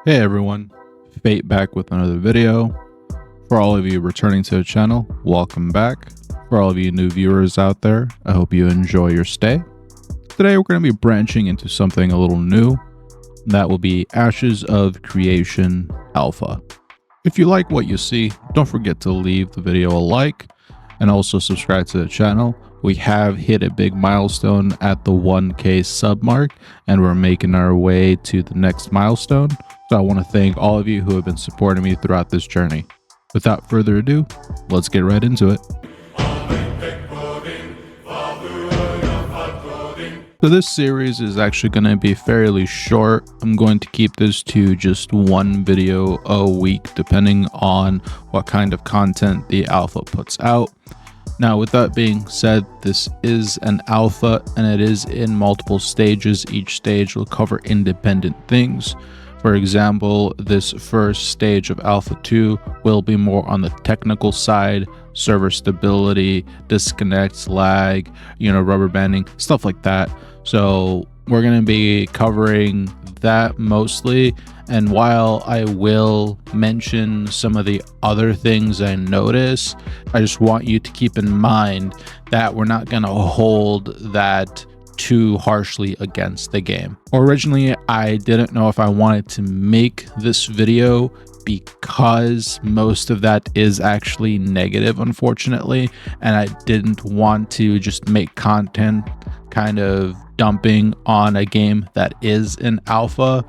Hey everyone, Fate back with another video. For all of you returning to the channel, welcome back. For all of you new viewers out there, I hope you enjoy your stay. Today we're going to be branching into something a little new. That will be Ashes of Creation Alpha. If you like what you see, don't forget to leave the video a like and also subscribe to the channel. We have hit a big milestone at the 1K sub mark, and we're making our way to the next milestone. So I want to thank all of you who have been supporting me throughout this journey. Without further ado, let's get right into it. So this series is actually going to be fairly short. I'm going to keep this to just one video a week, depending on what kind of content the alpha puts out. Now, with that being said, this is an alpha and it is in multiple stages. Each stage will cover independent things. For example, this first stage of Alpha 2 will be more on the technical side, server stability, disconnects, lag, rubber banding, stuff like that. So we're going to be covering that mostly. And while I will mention some of the other things I notice, I just want you to keep in mind that we're not going to hold that too harshly against the game. Originally, I didn't know if I wanted to make this video because most of that is actually negative, unfortunately, and I didn't want to just make content kind of dumping on a game that is in alpha.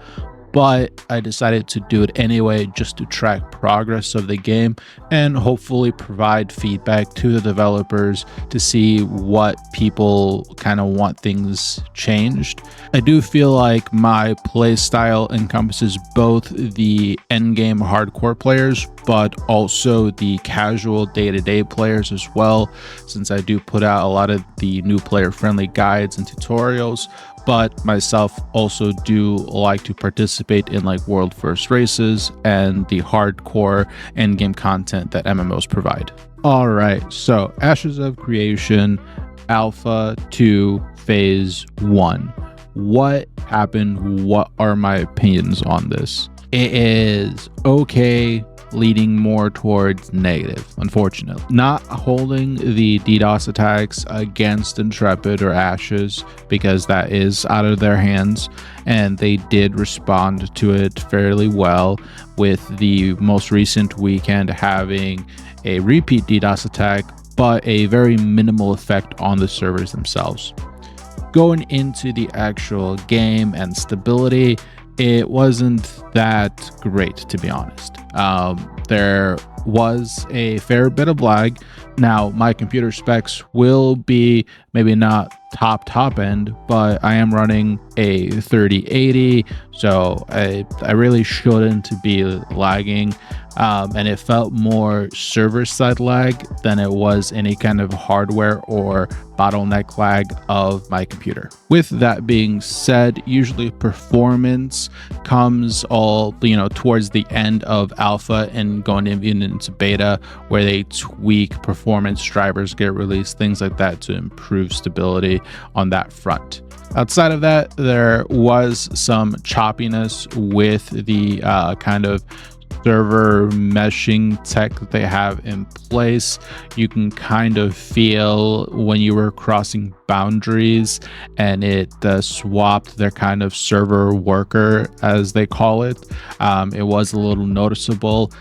But I decided to do it anyway, just to track progress of the game and hopefully provide feedback to the developers to see what people kind of want things changed. I do feel like my play style encompasses both the endgame hardcore players, but also the casual day-to-day players as well, since I do put out a lot of the new player-friendly guides and tutorials. But myself also do like to participate in like world first races and the hardcore endgame content that MMOs provide. All right, so Ashes of Creation Alpha 2 Phase 1. What happened? What are my opinions on this? It is okay, leading more towards negative, unfortunately. Not holding the DDoS attacks against Intrepid or Ashes, because that is out of their hands, and they did respond to it fairly well, with the most recent weekend having a repeat DDoS attack, but a very minimal effect on the servers themselves. Going into the actual game and stability, it wasn't that great, to be honest. There was a fair bit of lag. Now, my computer specs will be maybe not top end, but I am running a 3080, so I really shouldn't be lagging. And it felt more server side lag than it was any kind of hardware or bottleneck lag of my computer. With that being said, usually performance comes all towards the end of alpha and going into beta, where they tweak performance, drivers get released, things like that, to improve stability on that front. Outside of that, there was some choppiness with the kind of server meshing tech that they have in place. You can kind of feel when you were crossing boundaries, and it swapped their kind of server worker, as they call it. It was a little noticeable.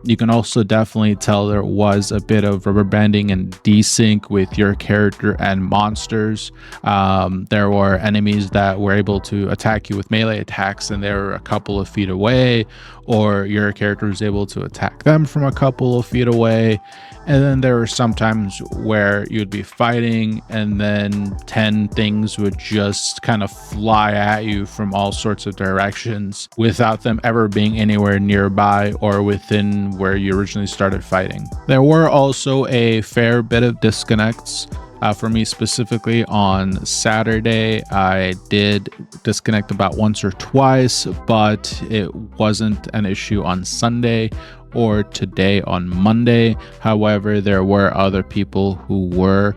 You can also definitely tell there was a bit of rubber banding and desync with your character and monsters. There were enemies that were able to attack you with melee attacks and they were a couple of feet away, or your character was able to attack them from a couple of feet away. And then there were some times where you'd be fighting and then 10 things would just kind of fly at you from all sorts of directions without them ever being anywhere nearby or within where you originally started fighting. There were also a fair bit of disconnects. For me specifically, on Saturday, I did disconnect about once or twice, but it wasn't an issue on Sunday or today on Monday. However, there were other people who were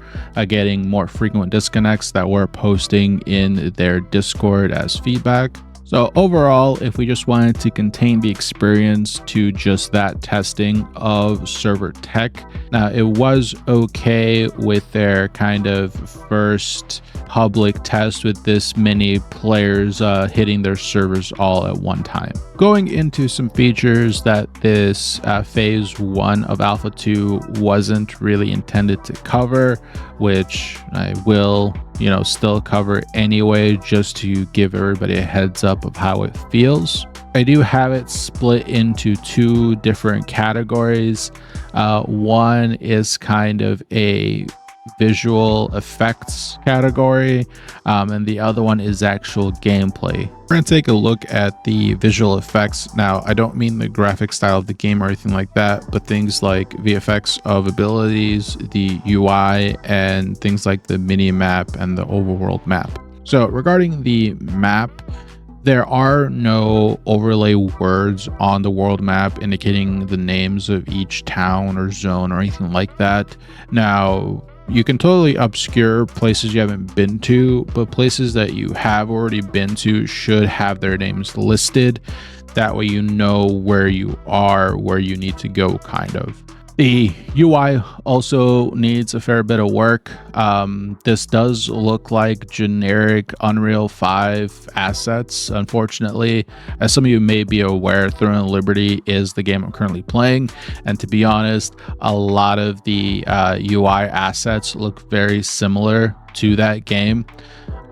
getting more frequent disconnects that were posting in their Discord as feedback. So overall, if we just wanted to contain the experience to just that testing of server tech, now it was okay with their kind of first public test with this many players hitting their servers all at one time. Going into some features that this phase 1 of Alpha 2 wasn't really intended to cover, which I will still cover anyway, just to give everybody a heads up of how it feels. I do have it split into 2 different categories. One is kind of a visual effects category, and the other one is actual gameplay. We're going to take a look at the visual effects. Now, I don't mean the graphic style of the game or anything like that, but things like VFX of abilities, the UI, and things like the mini map and the overworld map. So regarding the map, there are no overlay words on the world map indicating the names of each town or zone or anything like that. Now, you can totally obscure places you haven't been to, but places that you have already been to should have their names listed. That way you know where you are, where you need to go, kind of. The UI also needs a fair bit of work. This does look like generic Unreal 5 assets, unfortunately. As some of you may be aware, Throne of Liberty is the game I'm currently playing, and to be honest, a lot of the UI assets look very similar to that game.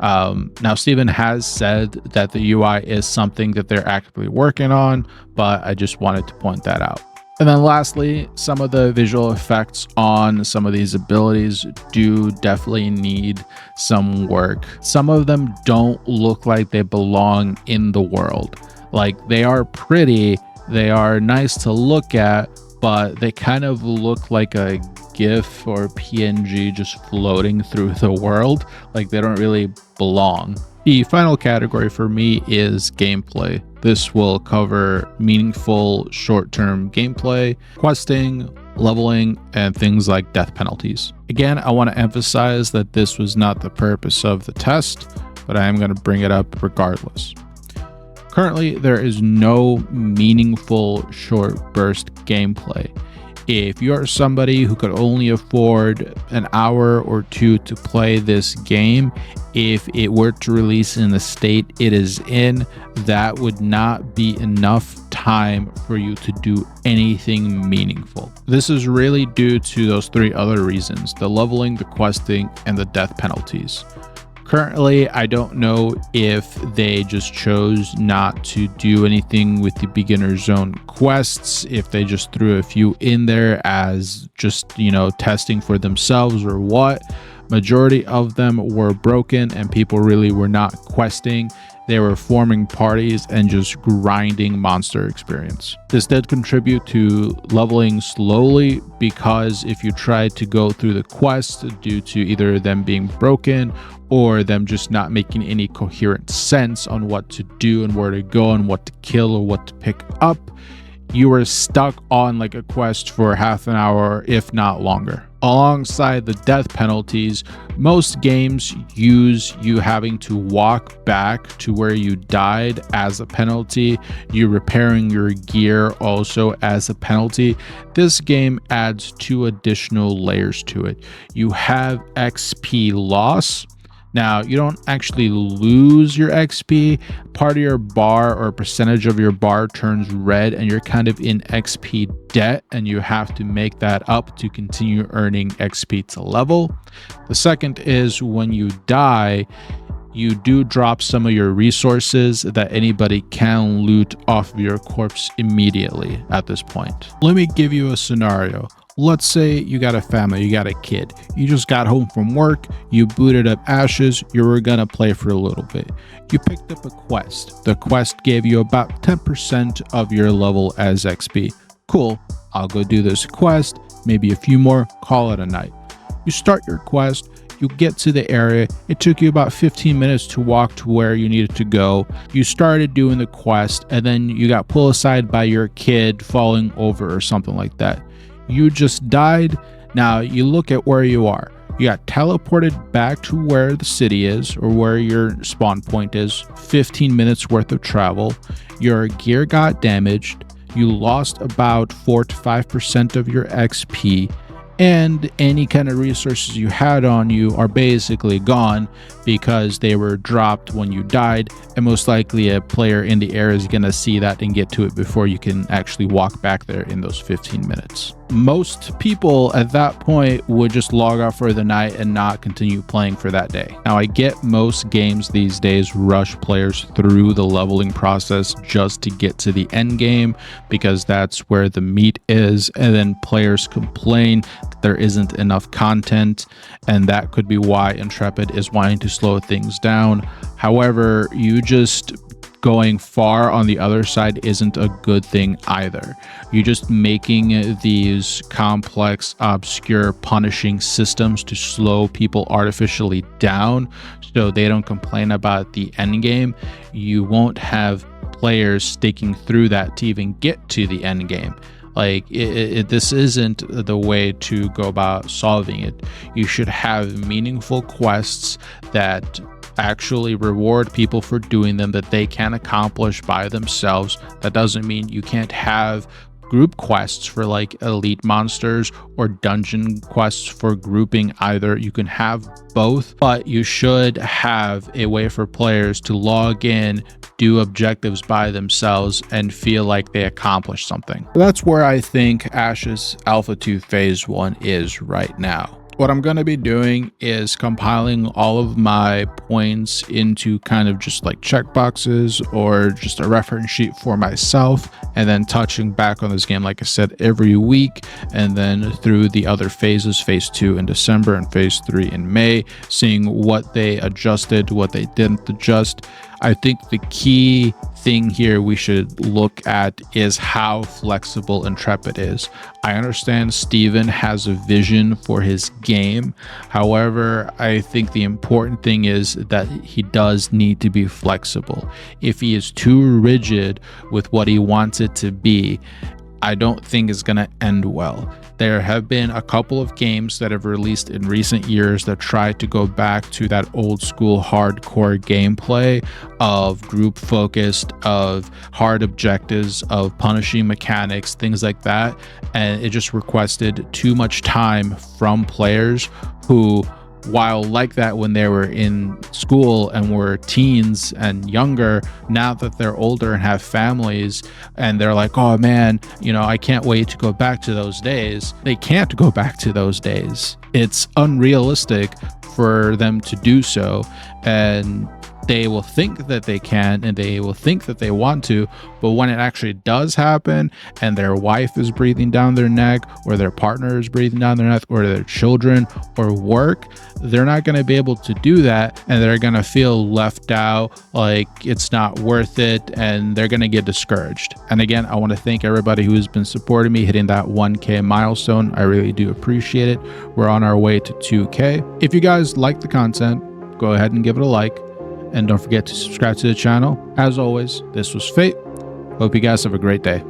Now, Steven has said that the UI is something that they're actively working on, but I just wanted to point that out. And then lastly, some of the visual effects on some of these abilities do definitely need some work. Some of them don't look like they belong in the world. Like, they are pretty, they are nice to look at, but they kind of look like a GIF or PNG just floating through the world. Like, they don't really belong. The final category for me is gameplay. This will cover meaningful short-term gameplay, questing, leveling, and things like death penalties. Again, I want to emphasize that this was not the purpose of the test, but I am going to bring it up regardless. Currently, there is no meaningful short burst gameplay. If you're somebody who could only afford an hour or 2 to play this game, if it were to release in the state it is in, that would not be enough time for you to do anything meaningful. This is really due to those 3 other reasons: the leveling, the questing, and the death penalties. Currently, I don't know if they just chose not to do anything with the beginner zone quests, if they just threw a few in there as just, testing for themselves, or what. Majority of them were broken and people really were not questing. They were forming parties and just grinding monster experience. This did contribute to leveling slowly, because if you tried to go through the quest due to either them being broken or them just not making any coherent sense on what to do and where to go and what to kill or what to pick up, you were stuck on like a quest for half an hour, if not longer. Alongside the death penalties, most games use you having to walk back to where you died as a penalty. You repairing your gear also as a penalty. This game adds 2 additional layers to it. You have XP loss. Now, you don't actually lose your XP. Part of your bar or percentage of your bar turns red and you're kind of in XP debt, and you have to make that up to continue earning XP to level. The second is when you die, you do drop some of your resources that anybody can loot off of your corpse immediately at this point. Let me give you a scenario. Let's say you got a family, you got a kid, you just got home from work, you booted up Ashes, you were gonna play for a little bit. You picked up a quest. The quest gave you about 10% of your level as XP. Cool, I'll go do this quest, maybe a few more, call it a night. You start your quest, you get to the area, it took you about 15 minutes to walk to where you needed to go. You started doing the quest, and then you got pulled aside by your kid falling over or something like that. You just died. Now you look at where you are. You got teleported back to where the city is or where your spawn point is, 15 minutes worth of travel. Your gear got damaged. You lost about 4 to 5% of your XP, and any kind of resources you had on you are basically gone because they were dropped when you died, and most likely a player in the area is going to see that and get to it before you can actually walk back there in those 15 minutes. Most people at that point would just log off for the night and not continue playing for that day. Now, I get most games these days rush players through the leveling process just to get to the end game because that's where the meat is, and then players complain that there isn't enough content, and that could be why Intrepid is wanting to slow things down. However, you just going far on the other side isn't a good thing either. You're just making these complex, obscure, punishing systems to slow people artificially down so they don't complain about the end game. You won't have players sticking through that to even get to the end game. Like, this isn't the way to go about solving it. You should have meaningful quests that actually reward people for doing them, that they can accomplish by themselves. That doesn't mean you can't have group quests for like elite monsters or dungeon quests for grouping either. You can have both, but you should have a way for players to log in, do objectives by themselves, and feel like they accomplished something. That's where I think Ashes Alpha 2 Phase 1 is right now. What I'm going to be doing is compiling all of my points into kind of just like checkboxes or just a reference sheet for myself, and then touching back on this game, like I said, every week, and then through the other phases, phase 2 in December and phase 3 in May, seeing what they adjusted, what they didn't adjust. I think the key thing here we should look at is how flexible Intrepid is. I understand Steven has a vision for his game. However, I think the important thing is that he does need to be flexible. If he is too rigid with what he wants it to be, I don't think it's going to end well. There have been a couple of games that have released in recent years that try to go back to that old school hardcore gameplay of group focused, of hard objectives, of punishing mechanics, things like that. And it just requested too much time from players who, while like that when they were in school and were teens and younger, now that they're older and have families and they're like, oh man, I can't wait to go back to those days. They can't go back to those days. It's unrealistic for them to do so, and they will think that they can and they will think that they want to, but when it actually does happen and their wife is breathing down their neck, or their partner is breathing down their neck, or their children or work, they're not going to be able to do that, and they're going to feel left out, like it's not worth it, and they're going to get discouraged. And again, I want to thank everybody who has been supporting me hitting that 1K milestone. I really do appreciate it. We're on our way to 2K. If you guys like the content, go ahead and give it a like. And don't forget to subscribe to the channel. As always, this was Fate. Hope you guys have a great day.